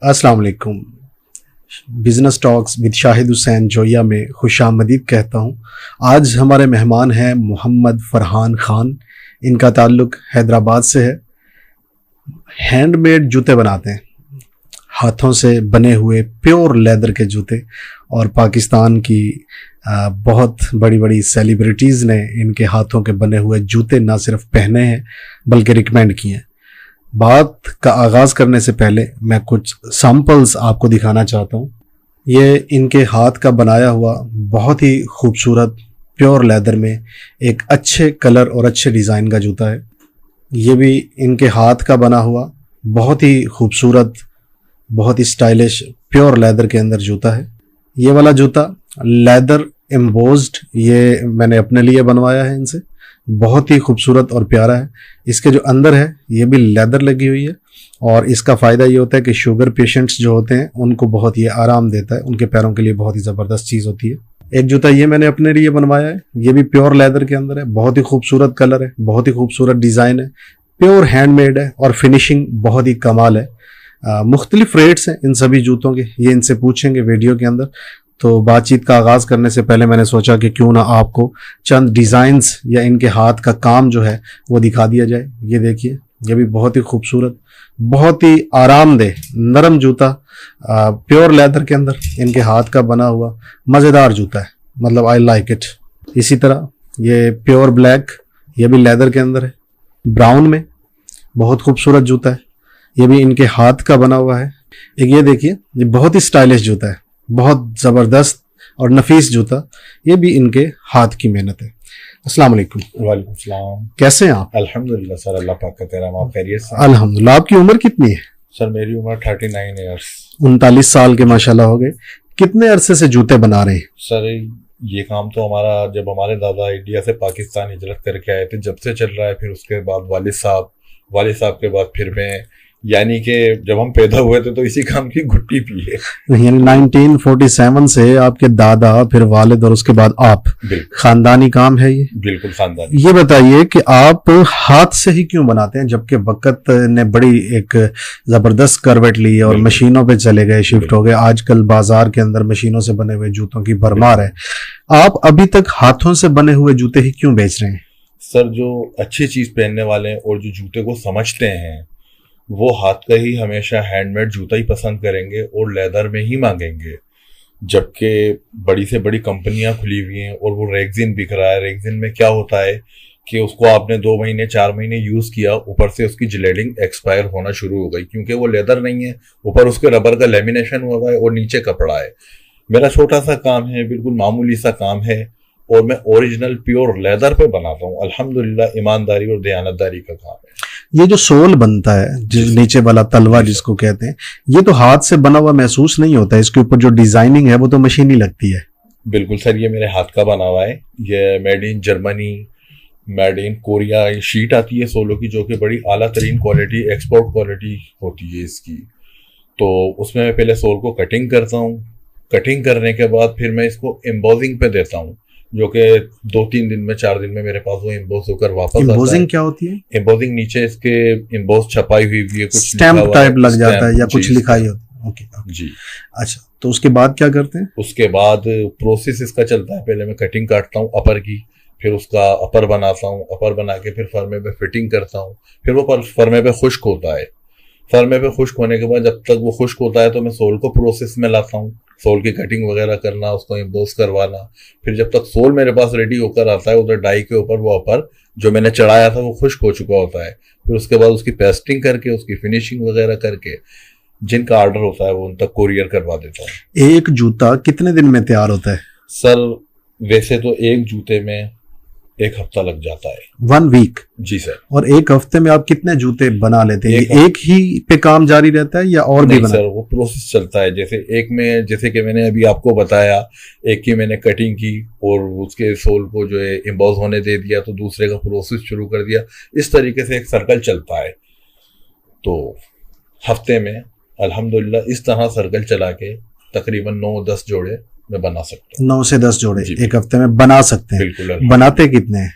अस्सलाम वालेकुम। Business talks with Shahid Hussain Zoya में खुशामदीद कहता हूँ। आज हमारे मेहमान हैं मोहम्मद फरहान खान। इनका ताल्लुक हैदराबाद से है। हैंडमेड जूते बनाते हैं, हाथों से बने हुए प्योर लेदर के जूते। और पाकिस्तान की बहुत बड़ी बड़ी सेलिब्रिटीज़ ने इनके हाथों के बने हुए जूते ना सिर्फ पहने हैं बल्कि रिकमेंड किए हैं। बात का आगाज़ करने से पहले मैं कुछ सैंपल्स आपको दिखाना चाहता हूँ। ये इनके हाथ का बनाया हुआ बहुत ही खूबसूरत प्योर लेदर में एक अच्छे कलर और अच्छे डिज़ाइन का जूता है। ये भी इनके हाथ का बना हुआ बहुत ही खूबसूरत, बहुत ही स्टाइलिश प्योर लेदर के अंदर जूता है। ये वाला जूता लेदर एम्बोज्ड, ये मैंने अपने लिए बनवाया है इनसे। बहुत ही खूबसूरत और प्यारा है। इसके जो अंदर है ये भी लेदर लगी हुई है और इसका फ़ायदा ये होता है कि शुगर पेशेंट्स जो होते हैं उनको बहुत ये आराम देता है, उनके पैरों के लिए बहुत ही ज़बरदस्त चीज़ होती है। एक जूता ये मैंने अपने लिए बनवाया है, ये भी प्योर लेदर के अंदर है। बहुत ही खूबसूरत कलर है, बहुत ही खूबसूरत डिज़ाइन है, प्योर हैंडमेड है और फिनिशिंग बहुत ही कमाल है। मुख्तलिफ रेट्स हैं इन सभी जूतों के, ये इनसे पूछेंगे वीडियो के अंदर। तो बातचीत का आगाज़ करने से पहले मैंने सोचा कि क्यों ना आपको चंद डिज़ाइंस या इनके हाथ का काम जो है वो दिखा दिया जाए। ये देखिए, ये भी बहुत ही खूबसूरत, बहुत ही आरामदेह नरम जूता, प्योर लेदर के अंदर इनके हाथ का बना हुआ मज़ेदार जूता है। मतलब आई लाइक इट। इसी तरह ये प्योर ब्लैक, ये भी लेदर के अंदर है, ब्राउन में, बहुत खूबसूरत जूता है। ये भी इनके हाथ का बना हुआ है। एक ये देखिए, ये बहुत ही स्टाइलिश जूता है, बहुत ज़बरदस्त और नफीस जूता। ये भी इनके हाथ की मेहनत है। अस्सलाम वालेकुम। वालेकुम सलाम। कैसे हैं आप? अल्हम्दुलिल्लाह सर, अल्लाह पाक का करम। आप खैरियत से? अल्हम्दुलिल्लाह। आपकी उम्र कितनी है? सर मेरी उम्र 39 ईयर्स। 39 साल के माशाल्लाह हो गए। कितने अरसे से जूते बना रहे हैं? सर ये काम तो हमारा जब हमारे दादा इंडिया से पाकिस्तान हिजरत करके आए थे जब से चल रहा है। फिर उसके बाद वालिद साहब के बाद फिर मैं, यानी कि जब हम पैदा हुए थे तो इसी काम की घुट्टी पी है। यानी 1947 से आपके दादा, फिर वालिद और उसके बाद आप। खानदानी काम है ये? बिल्कुल खानदानी। ये बताइए कि आप हाथ से ही क्यों बनाते हैं जबकि वक्त ने बड़ी एक जबरदस्त करवट ली है और मशीनों पे चले गए, शिफ्ट हो गए। आजकल बाजार के अंदर मशीनों से बने हुए जूतों की भरमार है। आप अभी तक हाथों से बने हुए जूते ही क्यों बेच रहे हैं? सर जो अच्छी चीज पहनने वाले हैं और जो जूते को समझते हैं वो हाथ का ही हमेशा हैंडमेड जूता ही पसंद करेंगे और लेदर में ही मांगेंगे। जबकि बड़ी से बड़ी कंपनियां खुली हुई हैं और वो रेक्सिन बिक रहा है। रेक्सिन में क्या होता है कि उसको आपने 2 महीने 4 महीने यूज किया, ऊपर से उसकी जिलेटिंग एक्सपायर होना शुरू हो गई क्योंकि वो लेदर नहीं है, ऊपर उसके रबर का लेमिनेशन हुआ हुआ है और नीचे कपड़ा है। मेरा छोटा सा काम है, बिल्कुल मामूली सा काम है और मैं ओरिजिनल प्योर लेदर पे बनाता हूँ। अल्हम्दुलिल्लाह ईमानदारी और दयानतदारी का काम है। ये जो सोल बनता है, जो नीचे वाला तलवा जिसको कहते हैं, ये तो हाथ से बना हुआ महसूस नहीं होता है। इसके ऊपर जो डिजाइनिंग है वो तो मशीनी लगती है। बिल्कुल सर, ये मेरे हाथ का बना हुआ है। ये made in Germany, made in Korea ये शीट आती है सोलो की, जो कि बड़ी आला तरीन क्वालिटी, एक्सपोर्ट क्वालिटी होती है इसकी। तो उसमें मैं पहले सोल को कटिंग करता हूँ। कटिंग करने के बाद फिर मैं इसको एम्बोजिंग पे देता हूँ, जो कि 2-3 दिन में 4 दिन में मेरे पास वो एम्बोज होकर वापस आता है। एम्बोजिंग क्या होती है? एम्बोजिंग नीचे इसके एम्बोज छपाई हुई है, कुछ स्टैम्प टाइप लग जाता है या कुछ लिखाई होती है। ओके जी। अच्छा, तो उसके बाद क्या करते हैं? उसके बाद प्रोसेस इसका चलता है। पहले मैं कटिंग काटता हूँ अपर की, फिर उसका अपर बनाता हूँ। अपर बना के फिर फर्मे पे फिटिंग करता हूँ। फिर वो फर्मे पे खुश्क होता है। फर्मे पे खुश्क होने के बाद जब तक वो खुश्क होता है तो मैं सोल को प्रोसेस में लाता हूँ। सोल की कटिंग वगैरह करना, उसको एम्बोस करवाना। फिर जब तक सोल मेरे पास रेडी होकर आता है, उधर डाई के ऊपर वो अपर जो मैंने चढ़ाया था वो खुश्क हो चुका होता है। फिर उसके बाद उसकी पेस्टिंग करके, उसकी फिनिशिंग वगैरह करके जिनका ऑर्डर होता है वो उन तक कोरियर करवा देता हूँ। एक जूता कितने दिन में तैयार होता है? सर वैसे तो एक जूते में 1 हफ्ता लग जाता है। 1 वीक? जी सर। और 1 हफ्ते में आप कितने जूते बना लेते हैं? एक ही पे काम जारी रहता है या और भी बना? सर वो प्रोसेस चलता है। जैसे एक में, जैसे कि मैंने अभी आपको बताया, एक की मैंने कटिंग की और उसके सोल को जो है एम्बोज होने दे दिया, तो दूसरे का प्रोसेस शुरू कर दिया। इस तरीके से एक सर्कल चलता है। तो हफ्ते में अल्हम्दुलिल्लाह इस तरह सर्कल चला के तकरीबन 9-10 जोड़े मैं बना सकता हूँ। 9 से 10 जोड़े एक हफ्ते में बना सकते हैं। बिल्कुल। बनाते कितने हैं?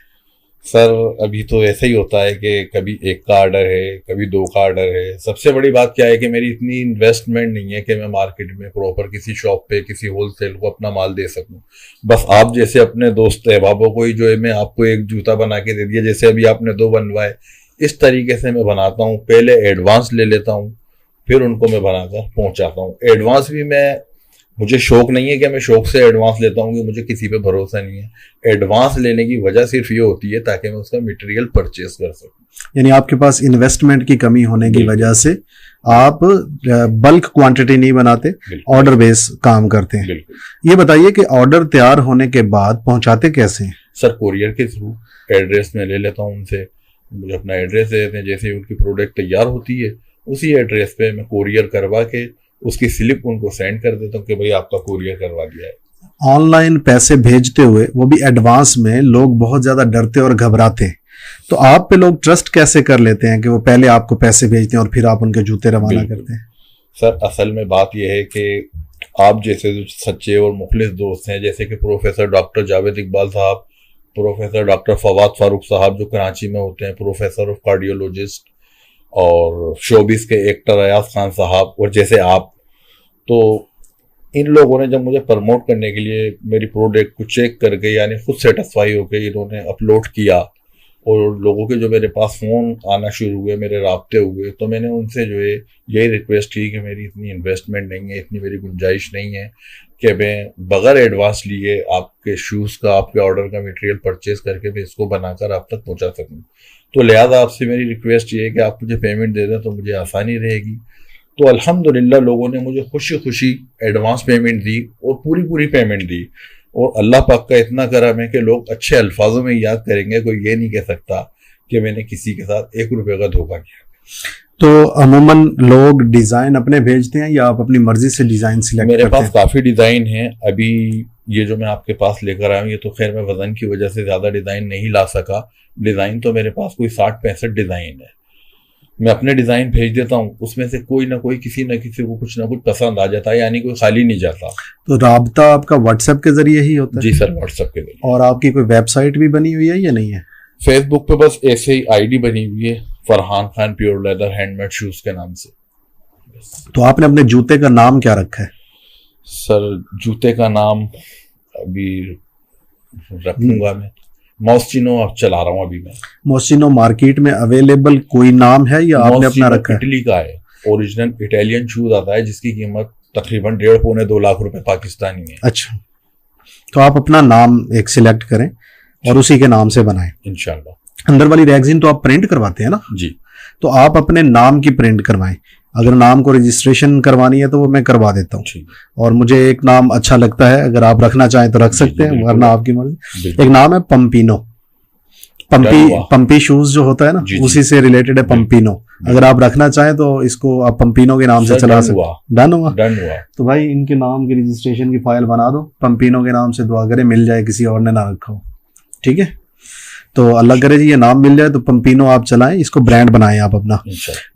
सर अभी तो ऐसा ही होता है कि कभी एक का ऑर्डर है, कभी दो का ऑर्डर है। सबसे बड़ी बात क्या है कि मेरी इतनी इन्वेस्टमेंट नहीं है कि मैं मार्केट में प्रॉपर किसी शॉप पे किसी होलसेल को अपना माल दे सकूं। बस आप जैसे अपने दोस्त अहबाबों को ही जो है मैं आपको एक जूता बना के दे दिया, जैसे अभी आपने दो बनवाए, इस तरीके से मैं बनाता हूँ। पहले एडवांस ले लेता हूँ, फिर उनको मैं बनाकर पहुंचाता हूँ। एडवांस भी मुझे शौक नहीं है कि मैं शौक से एडवांस लेता हूँ, कि मुझे किसी पे भरोसा नहीं है। एडवांस लेने की वजह सिर्फ ये होती है ताकि मैं उसका मटेरियल परचेस कर सकूं। यानी आपके पास इन्वेस्टमेंट की कमी होने की वजह से आप बल्क क्वांटिटी नहीं बनाते, ऑर्डर बेस काम करते हैं। ये बताइए कि ऑर्डर तैयार होने के बाद पहुंचाते कैसे हैं? सर कोरियर के थ्रू एड्रेस में ले लेता हूँ उनसे, मुझे अपना एड्रेस दे देते हैं। जैसे ही उनकी प्रोडक्ट तैयार होती है उसी एड्रेस पे मैं कोरियर करवा के उसकी स्लिप उनको सेंड कर देता हूँ कि भाई आपका कोरियर करवा दिया है। ऑनलाइन पैसे भेजते हुए वो भी एडवांस में लोग बहुत ज्यादा डरते और घबराते हैं, तो आप पे लोग ट्रस्ट कैसे कर लेते हैं कि वो पहले आपको पैसे भेजते हैं और फिर आप उनके जूते रवाना करते हैं? सर असल में बात यह है कि आप जैसे जो सच्चे और मुखलिस दोस्त हैं, जैसे कि प्रोफेसर डॉक्टर जावेद इकबाल साहब, प्रोफेसर डॉक्टर फवाद फारूक साहब जो कराची में होते हैं, प्रोफेसर ऑफ कार्डियोलॉजिस्ट, और शोबिस के एक्टर अयाज खान साहब, और जैसे आप, तो इन लोगों ने जब मुझे प्रमोट करने के लिए मेरी प्रोडक्ट को चेक करके यानी खुद सेटिस्फाई होकर इन्होंने अपलोड किया और लोगों के जो मेरे पास फ़ोन आना शुरू हुए, मेरे राब्ते हुए, तो मैंने उनसे जो है यही रिक्वेस्ट की कि मेरी इतनी इन्वेस्टमेंट नहीं है, इतनी मेरी गुंजाइश नहीं है कि मैं बगैर एडवांस लिए आपके शूज़ का, आपके ऑर्डर का मटेरियल परचेज करके मैं इसको बनाकर आप तक पहुंचा सकूं। तो लिहाजा आपसे मेरी रिक्वेस्ट ये है कि आप मुझे पेमेंट दे दें तो मुझे आसानी रहेगी। तो अल्हम्दुलिल्लाह लोगों ने मुझे खुशी खुशी एडवांस पेमेंट दी और पूरी पेमेंट दी, और अल्लाह पाक का इतना करम है कि लोग अच्छे अल्फाजों में याद करेंगे। कोई ये नहीं कह सकता कि मैंने किसी के साथ 1 रुपये का धोखा किया। तो अमूमन लोग डिजाइन अपने भेजते हैं या आप अपनी मर्जी से डिजाइन सिलेक्ट करते हैं? मेरे पास काफी डिजाइन हैं। अभी ये जो मैं आपके पास लेकर आया हूँ ये तो खैर मैं वजन की वजह से ज्यादा डिजाइन नहीं ला सका। डिजाइन तो मेरे पास कोई 60-65 डिजाइन है। मैं अपने डिजाइन भेज देता हूँ, उसमें से कोई ना कोई किसी न किसी को कुछ ना कुछ पसंद आ जाता है, यानी कोई खाली नहीं जाता। तो राब्ता आपका व्हाट्सएप के जरिए ही होता है? जी सर, व्हाट्सएप के जरिए। और आपकी कोई वेबसाइट भी बनी हुई है या नहीं है? फेसबुक पे बस ऐसे ही आईडी बनी हुई है, Farhan Khan pure leather handmade shoes के नाम से। तो आपने अपने जूते का नाम क्या रखा है? सर जूते का नाम अभी रखूंगा मैं मॉस्चिनो चला रहा हूँ अभी मैं। मॉस्चिनो मार्केट में अवेलेबल कोई नाम है या आपने अपना रखा है? इटली का है, ओरिजिनल इटालियन शूज आता है जिसकी कीमत तकरीबन 1.5-2 लाख रुपए पाकिस्तानी है। अच्छा, तो आप अपना नाम एक सिलेक्ट करें और उसी के नाम से बनाएं इंशाल्लाह। अंदर वाली रैगजीन तो आप प्रिंट करवाते हैं ना? जी। तो आप अपने नाम की प्रिंट करवाएं। अगर नाम को रजिस्ट्रेशन करवानी है तो वो मैं करवा देता हूँ, और मुझे एक नाम अच्छा लगता है, अगर आप रखना चाहें तो रख सकते हैं, वरना आपकी मर्जी। एक नाम है पंपिनो। पंपी शूज जो होता है ना, उसी से रिलेटेड है पंपिनो। अगर आप रखना चाहें तो इसको आप पंपिनो के नाम से चला सकते हैं। डन हुआ? तो भाई इनके नाम की रजिस्ट्रेशन की फाइल बना दो, पंपिनो के नाम से, दुआ करें मिल जाए, किसी और ने ना रखा हो। ठीक है, तो अल्लाह करे जी ये नाम मिल जाए तो पंपिनो आप चलाएं, इसको ब्रांड बनाएं आप अपना।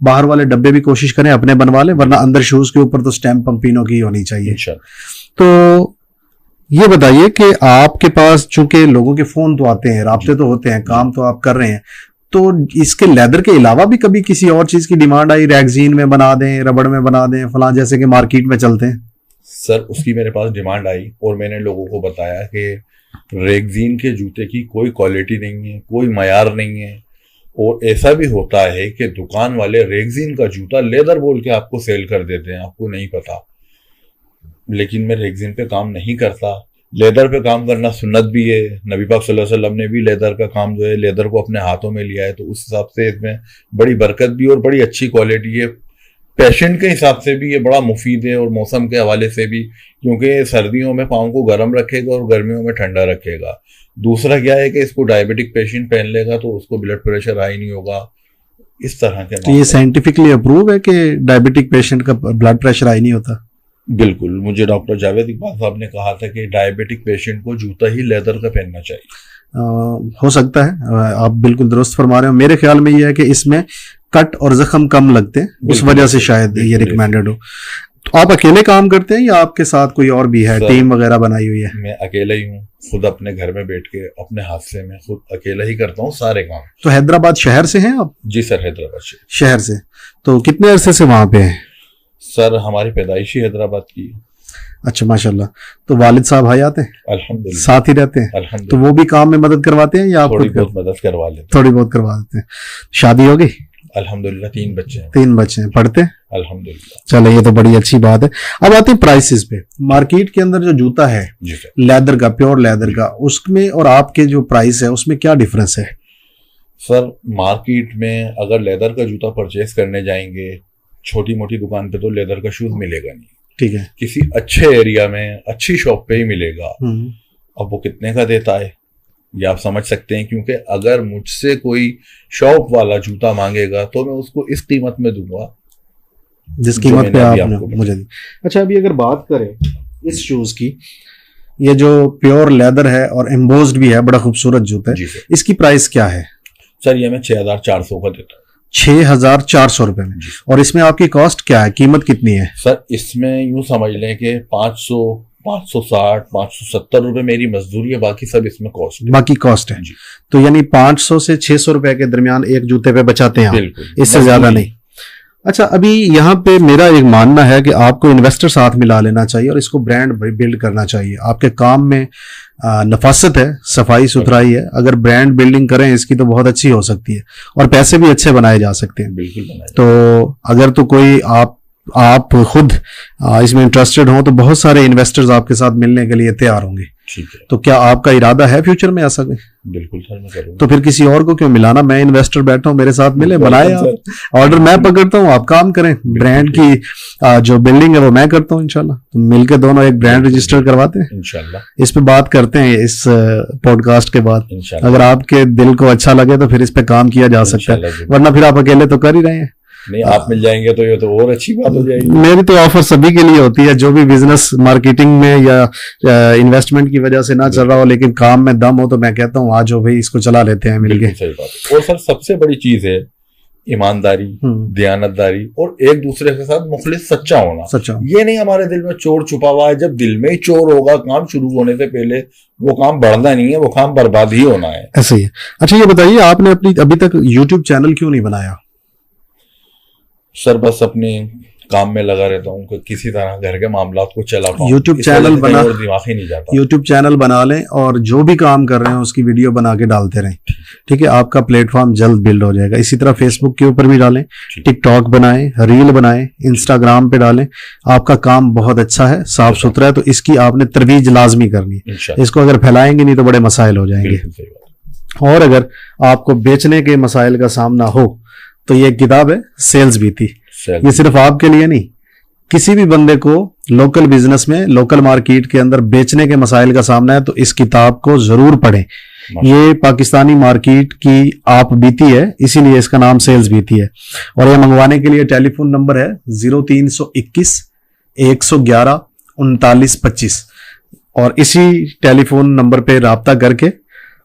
बाहर वाले डब्बे भी कोशिश करें अपने बनवा लें, वरना अंदर शूज के ऊपर तो स्टैम्प पंपिनो की होनी चाहिए। तो ये बताइए कि आपके पास चूंकि लोगों के फोन तो आते हैं, राब्ते तो होते हैं, काम तो आप कर रहे हैं, तो इसके लेदर के अलावा भी कभी किसी और चीज की डिमांड आई, रैगजीन में बना दें, रबड़ में बना दें, फलां, जैसे कि मार्केट में चलते हैं? सर उसकी मेरे पास डिमांड आई और मैंने लोगों को बताया कि रेगजीन के जूते की कोई क्वालिटी नहीं है, कोई मयार नहीं है, और ऐसा भी होता है कि दुकान वाले रेगजीन का जूता लेदर बोल के आपको सेल कर देते हैं, आपको नहीं पता। लेकिन मैं रेगजीन पे काम नहीं करता, लेदर पे काम करना सुन्नत भी है। नबी पाक सल्लल्लाहु अलैहि वसल्लम ने भी लेदर का काम जो है, लेदर को अपने हाथों में लिया है, तो उस हिसाब से इसमें बड़ी बरकत भी और बड़ी अच्छी क्वालिटी है। पेशेंट के हिसाब से भी ये बड़ा मुफीद है और मौसम के हवाले से भी, क्योंकि सर्दियों में पाँव को गर्म रखेगा और गर्मियों में ठंडा रखेगा। दूसरा क्या है कि इसको डायबिटिक पेशेंट पहन लेगा तो उसको ब्लड प्रेशर हाई नहीं होगा, इस तरह के। तो ये साइंटिफिकली अप्रूव है कि डायबिटिक पेशेंट का ब्लड प्रेशर हाई नहीं होता? बिल्कुल, मुझे डॉक्टर जावेद इकबाल साहब ने कहा था कि डायबिटिक पेशेंट को जूता ही लेदर का पहनना चाहिए। हो सकता है, आप बिल्कुल दुरुस्त फरमा रहे हो। मेरे ख्याल में ये है कि इसमें कट और जख्म कम लगते हैं, उस वजह से शायद ये रिकमेंडेड हो। तो आप अकेले काम करते हैं या आपके साथ कोई और भी है, टीम वगैरह बनाई हुई है? मैं अकेला ही हूँ, खुद अपने घर में बैठ के अपने हाथ से मैं खुद अकेला ही करता हूँ सारे काम। तो हैदराबाद शहर से हैं आप? जी सर, हैदराबाद शहर से। तो कितने अरसे से वहां पे हैं? सर हमारी पैदाइश ही हैदराबाद की है। अच्छा, माशाल्लाह। तो वालिद साहब भाई आते हैं? अल्हम्दुलिल्लाह, साथ ही रहते हैं? अल्हम्दुलिल्लाह। तो वो भी काम में मदद करवाते हैं या आप थोड़ी बहुत मदद करवा लेते हैं? थोड़ी बहुत करवा देते हैं। शादी हो गई? अल्हम्दुलिल्लाह, 3 बच्चे हैं। 3 बच्चे हैं, पढ़ते हैं? अल्हम्दुलिल्लाह। चलो, ये तो बड़ी अच्छी बात है। अब आते हैं प्राइसेस पे। मार्केट के अंदर जो जूता है जी सर, लेदर का, प्योर लेदर का, उसमें और आपके जो प्राइस है उसमें क्या डिफरेंस है? सर मार्केट में अगर लेदर का जूता परचेज करने जाएंगे छोटी मोटी दुकान पे तो लेदर का शूज मिलेगा नहीं। ठीक है। किसी अच्छे एरिया में अच्छी शॉप पे ही मिलेगा। अब वो कितने का देता है ये आप समझ सकते हैं, क्योंकि अगर मुझसे कोई शॉप वाला जूता मांगेगा तो मैं उसको इस कीमत में दूंगा जिस कीमत पे आपने मुझे दी। अच्छा, अभी अगर बात करें इस शूज की, ये जो प्योर लेदर है और एम्बोज्ड भी है, बड़ा खूबसूरत जूता है, इसकी प्राइस क्या है? सर ये मैं 6400 का देता हूँ। 6400 रुपए में। और इसमें आपकी कॉस्ट क्या है, कीमत कितनी है? सर इसमें यूं समझ लें कि 500, 560, 570 रुपए मेरी मजदूरी है, बाकी सब इसमें कॉस्ट है। बाकी कॉस्ट है। तो यानी 500 से 600 रुपए के दरमियान एक जूते पे बचाते हैं? बिल्कुल, इससे ज्यादा नहीं। अच्छा, अभी यहाँ पे मेरा एक मानना है कि आपको इन्वेस्टर साथ मिला लेना चाहिए और इसको ब्रांड बिल्ड करना चाहिए। आपके काम में नफासत है, सफाई सुथराई है, अगर ब्रांड बिल्डिंग करें इसकी तो बहुत अच्छी हो सकती है और पैसे भी अच्छे बनाए जा सकते हैं। बिल्कुल बनाए। तो अगर तो कोई आप खुद इसमें इंटरेस्टेड हो तो बहुत सारे इन्वेस्टर्स आपके साथ मिलने के लिए तैयार होंगे। ठीक है। तो क्या आपका इरादा है फ्यूचर में ऐसा? बिल्कुल सर, मैं करूंगा। तो फिर किसी और को क्यों मिलाना? मैं इन्वेस्टर बैठा हूं, मेरे साथ मिले, बनाए आप। ऑर्डर मैं पकड़ता हूँ, आप काम करें। ब्रांड की जो बिल्डिंग है वो मैं करता हूँ इंशाल्लाह। तो मिलकर दोनों एक ब्रांड रजिस्टर करवाते हैं इंशाल्लाह। इस पे बात करते हैं इस पॉडकास्ट के बाद। अगर आपके दिल को अच्छा लगे तो फिर इस पे काम किया जा सकता है, वरना फिर आप अकेले तो कर ही रहे हैं। नहीं, आप मिल जाएंगे तो ये तो और अच्छी बात हो जाएगी। मेरी तो ऑफर सभी के लिए होती है, जो भी बिजनेस मार्केटिंग में या इन्वेस्टमेंट की वजह से ना चल रहा हो लेकिन काम में दम हो तो मैं कहता हूँ आज हो भाई, इसको चला लेते हैं मिलके। सही बात है। और सर सबसे बड़ी चीज है ईमानदारी, दयानतदारी और एक दूसरे के साथ मुखलिस सच्चा होना। ये नहीं हमारे दिल में चोर छुपा हुआ है, जब दिल में ही चोर होगा काम शुरू होने से पहले वो काम बढ़ना नहीं है, वो काम बर्बाद ही होना है। ऐसे ही है। अच्छा, ये बताइए आपने अपनी अभी तक यूट्यूब चैनल क्यों नहीं बनाया? सर बस अपने काम में लगा रहता हूँ कि किसी तरह घर के मामलात को चला पाऊं। यूट्यूब चैनल बना, दिमाग ही नहीं जाता। यूट्यूब चैनल बना लें और जो भी काम कर रहे हैं उसकी वीडियो बना के डालते रहें। ठीक है, आपका प्लेटफॉर्म जल्द बिल्ड हो जाएगा। इसी तरह फेसबुक के ऊपर भी डालें, टिकटॉक बनाएं, रील बनाएं, इंस्टाग्राम पे डालें। आपका काम बहुत अच्छा है, साफ सुथरा है, तो इसकी आपने तरवीज लाजमी करनी है। इसको अगर फैलाएंगे नहीं तो बड़े मसाइल हो जाएंगे। और अगर आपको बेचने के मसाइल का सामना हो तो ये किताब है सेल्स बीती। ये सिर्फ आपके लिए नहीं, किसी भी बंदे को लोकल बिजनेस में, लोकल मार्केट के अंदर बेचने के मसाइल का सामना है तो इस किताब को जरूर पढ़ें। ये पाकिस्तानी मार्केट की आप बीती है, इसीलिए इसका नाम सेल्स बीती है। और ये मंगवाने के लिए टेलीफोन नंबर है 0321 111 3925 और इसी टेलीफोन नंबर पे राब्ता करके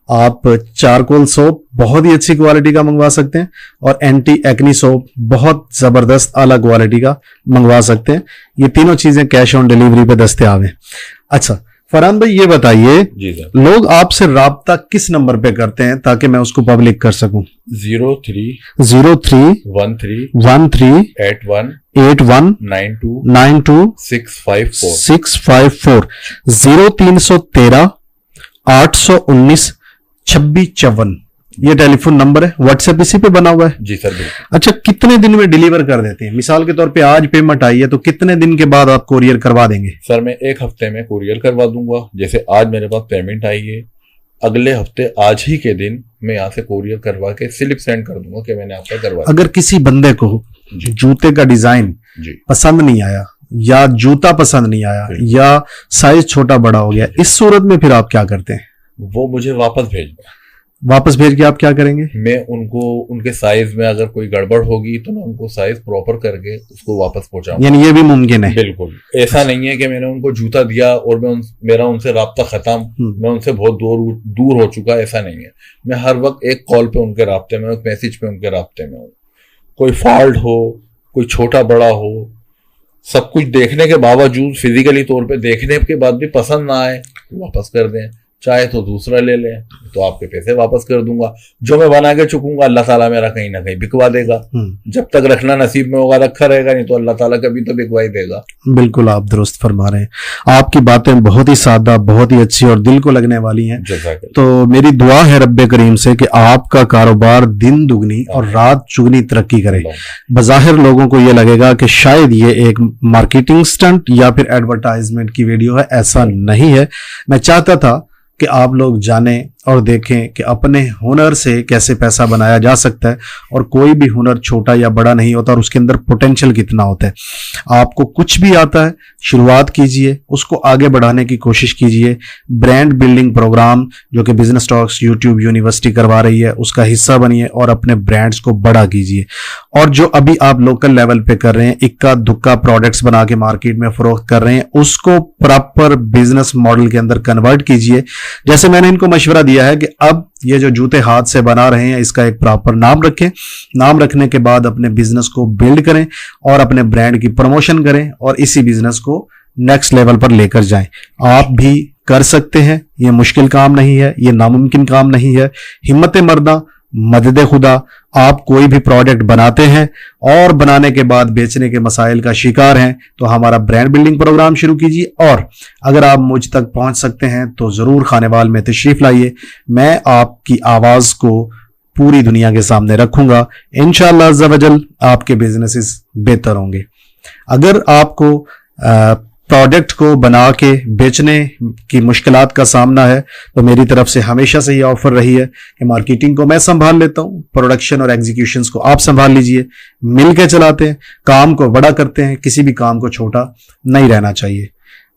आप चारकोल सोप बहुत ही अच्छी क्वालिटी का मंगवा सकते हैं और एंटी एक्नी सोप बहुत जबरदस्त अलग क्वालिटी का मंगवा सकते हैं। ये तीनों चीजें कैश ऑन डिलीवरी पे दस्तयाब हैं। अच्छा फरहान भाई, ये बताइए लोग आपसे राब्ता किस नंबर पे करते हैं ताकि मैं उसको पब्लिक कर सकूं? 03 81 92 654 0313 819 2654 ये टेलीफोन नंबर है। व्हाट्सएप इसी पे बना हुआ है? जी सर, बिल्कुल। अच्छा, कितने दिन में डिलीवर कर देते हैं? मिसाल के तौर पे आज पेमेंट आई है तो कितने दिन के बाद आप कोरियर करवा देंगे? सर मैं 1 हफ्ते में कोरियर करवा दूंगा। जैसे आज मेरे पास पेमेंट आई है, अगले हफ्ते आज ही के दिन मैं यहाँ से कोरियर करवा के स्लिप सेंड कर दूंगा कि मैंने आपका करवा। अगर किसी बंदे को जूते का डिजाइन पसंद नहीं आया या जूता पसंद नहीं आया या साइज छोटा बड़ा हो गया, इस सूरत में फिर आप क्या करते हैं? वो मुझे वापस भेज दो। वापस भेज के आप क्या करेंगे? मैं उनको उनके साइज में अगर कोई गड़बड़ होगी तो मैं उनको साइज प्रॉपर करके उसको वापस पहुंचाऊंगा। यानी ये भी मुमकिन है? बिल्कुल। ऐसा नहीं है कि मैंने उनको जूता दिया और मेरा उनसे राब्ता खत्म, मैं उनसे बहुत दूर हो चुका, ऐसा नहीं है। मैं हर वक्त एक कॉल पे उनके राब्ते में, एक मैसेज पे उनके राब्ते में हूँ। कोई फॉल्ट हो, कोई छोटा बड़ा हो, सब कुछ देखने के बावजूद, फिजिकली तौर पे देखने के बाद भी पसंद ना आए तो वापस कर दें, चाहे तो दूसरा ले लें, तो आपके पैसे वापस कर दूंगा। जो मैं बना के चुकूंगा अल्लाह ताला मेरा कहीं ना कहीं बिकवा देगा। जब तक रखना नसीब में होगा रखा रहेगा, नहीं तो अल्लाह ताला कभी तो बिकवा ही देगा। बिल्कुल आप दुरुस्त फरमा रहे हैं। आपकी बातें बहुत ही सादा, बहुत ही अच्छी और दिल को लगने वाली हैं। तो मेरी दुआ है रब्बे करीम से कि आपका कारोबार दिन दुगनी और रात चुगनी तरक्की करे। बज़ाहिर लोगों को ये लगेगा कि शायद ये एक मार्केटिंग स्टंट या फिर एडवर्टाइजमेंट की वीडियो है, ऐसा नहीं है। मैं चाहता था कि आप लोग जानें और देखें कि अपने हुनर से कैसे पैसा बनाया जा सकता है, और कोई भी हुनर छोटा या बड़ा नहीं होता और उसके अंदर पोटेंशियल कितना होता है। आपको कुछ भी आता है, शुरुआत कीजिए, उसको आगे बढ़ाने की कोशिश कीजिए। ब्रांड बिल्डिंग प्रोग्राम जो कि बिजनेस टॉक्स यूट्यूब यूनिवर्सिटी करवा रही है, उसका हिस्सा बनिए और अपने ब्रांड्स को बड़ा कीजिए। और जो अभी आप लोकल लेवल पे कर रहे हैं, इक्का दुक्का प्रोडक्ट्स बना के मार्केट में फरोख्त कर रहे हैं, उसको प्रॉपर बिजनेस मॉडल के अंदर कन्वर्ट कीजिए। जैसे मैंने इनको मशवरा दिया है कि अब ये जो जूते हाथ से बना रहे हैं, इसका एक प्रॉपर नाम रखें। नाम रखने के बाद अपने बिजनेस को बिल्ड करें और अपने ब्रांड की प्रमोशन करें और इसी बिजनेस को नेक्स्ट लेवल पर लेकर जाएं। आप भी कर सकते हैं, ये मुश्किल काम नहीं है, ये नामुमकिन काम नहीं है। हिम्मत मर्दा, मदद खुदा। आप कोई भी प्रोडक्ट बनाते हैं और बनाने के बाद बेचने के मसाइल का शिकार हैं, तो हमारा ब्रांड बिल्डिंग प्रोग्राम शुरू कीजिए। और अगर आप मुझ तक पहुंच सकते हैं तो जरूर खानेवाल में तशरीफ लाइए। मैं आपकी आवाज को पूरी दुनिया के सामने रखूंगा। इंशाअल्लाह अज़्ज़ा वजल आपके बिजनेसेस बेहतर होंगे। अगर आपको प्रोडक्ट को बना के बेचने की मुश्किलात का सामना है, तो मेरी तरफ से हमेशा से ये ऑफर रही है कि मार्केटिंग को मैं संभाल लेता हूं, प्रोडक्शन और एग्जीक्यूशंस को आप संभाल लीजिए। मिल के चलाते हैं, काम को बड़ा करते हैं, किसी भी काम को छोटा नहीं रहना चाहिए।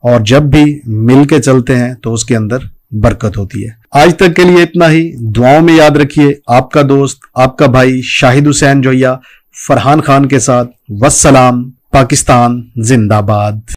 और जब भी मिल के चलते हैं तो उसके अंदर बरकत होती है। आज तक के लिए इतना ही। दुआओं में याद रखिए। आपका दोस्त, आपका भाई शाहिद हुसैन जोया फरहान खान के साथ। वस्सलाम। पाकिस्तान जिंदाबाद।